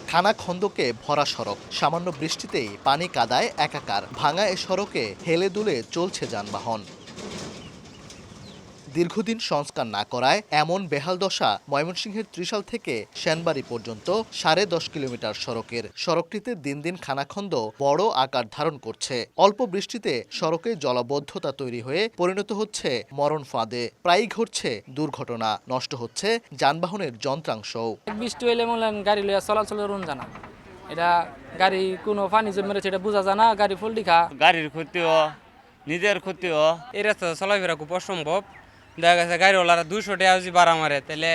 খানাখন্দকে ভরা সড়ক, সামান্য বৃষ্টিতেই পানি কাদায় একাকার। ভাঙা এ সড়কে হেলে দুলে চলছে যানবাহন। দীর্ঘদিন সংস্কার না করায় এমন বেহাল দশা ময়মনসিংহের ত্রিশাল থেকে সেনবাড়ি পর্যন্ত 10.5 কিলোমিটার সড়কের। সড়কটিতে দিন দিন খানাখন্দ বড় আকার ধারণ করছে। অল্প বৃষ্টিতে সড়কে জলাবদ্ধতা তৈরি হয়ে পরিণত হচ্ছে মরণ ফাঁদে। প্রায়ই ঘটছে দুর্ঘটনা, নষ্ট হচ্ছে যানবাহনের যন্ত্রাংশও। বৃষ্টি হইলে মনে গাড়ি লইয়া চলাচলের জানা এটা গাড়ি কোনো পানি জমে সেটা বোঝা যায় না, গাড়ি ফল্টি খা গাড়ির ক্ষতিও নিজের ক্ষতিও। এই রাস্তা চলাফেরা খুব অসম্ভব। দেখা গেছে গাড়িওয়ালারা 200 টাকা যদি ভাড়া মারে তাহলে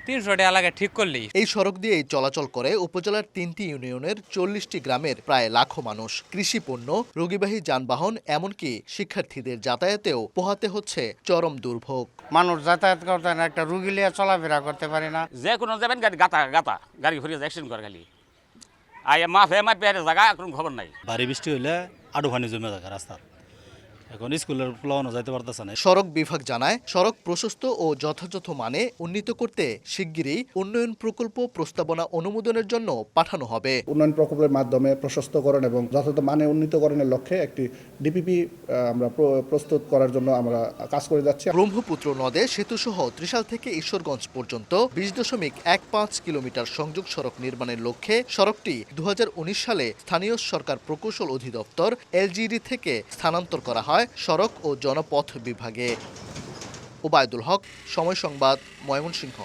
300 টাকা লাগে ঠিক করলেই। এই সড়ক দিয়েই চলাচল করে উপজেলার 3টি ইউনিয়নের 40টি গ্রামের প্রায় লাখো মানুষ। কৃষি পণ্য, রোগীবাহী যানবাহন, এমনকি শিক্ষার্থীদের যাতায়াতেও পোহাতে হচ্ছে চরম দুর্ভোগ। মানুষ যাতায়াত করতে না, একটা রুগী লিয়ে চলাফেরা করতে পারে না। যে কোনো যাবেন গাড়ি গাতা গাড়ি ঘুরিয়ে অ্যাক্সিডেন্ট করে খালি আয় মাফে জায়গা কোনো খবর নাই। ভারী বৃষ্টি হইলে আডু পানি জমে থাকে রাস্তা, এখন স্কুলের পোলাওয়ানো যাইতে পারতেছে না। সড়ক বিভাগ জানায়, সড়ক প্রশস্ত ও যথাযথ মানে উন্নীত করতে শিগগিরই উন্নয়ন প্রকল্প প্রস্তাবনা অনুমোদনের জন্য পাঠানো হবে। উন্নয়ন প্রকল্পের মাধ্যমে প্রশস্তকরণ এবং যথাযথ মানে উন্নীতকরণের লক্ষ্যে একটি ডিপিপি আমরা প্রস্তুত করার জন্য আমরা কাজ করে যাচ্ছি। ব্রহ্মপুত্র নদে সেতুসহ ত্রিশাল থেকে ঈশ্বরগঞ্জ পর্যন্ত 20.15 কিলোমিটার সংযোগ সড়ক নির্মাণের লক্ষ্যে সড়কটি 2019 সালে স্থানীয় সরকার প্রকৌশল অধিদপ্তর এলজিডি থেকে স্থানান্তর করা হয় সড়ক ও জনপথ বিভাগে। ওবায়দুল হক, সময় সংবাদ, ময়মনসিংহ।